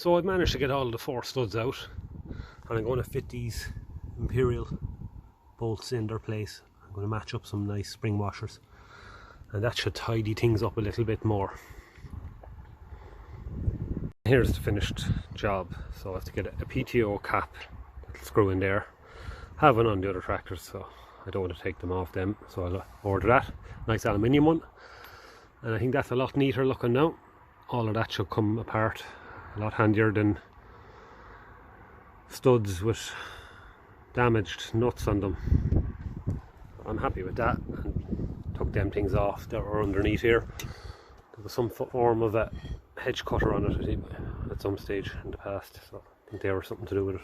So I've managed to get all the 4 studs out, and I'm going to fit these Imperial bolts in their place. I'm going to match up some nice spring washers, and that should tidy things up a little bit more. Here's the finished job. So I have to get a PTO cap that'll screw in there. Have one on the other tractors, so I don't want to take them off them, so I'll order that. Nice aluminium one, and I think that's a lot neater looking now. All of that should come apart a lot handier than studs with damaged nuts on them. I'm happy with that, and took them things off that were underneath here. There was some form of a hedge cutter on it, I think, at some stage in the past, so I think they were something to do with it.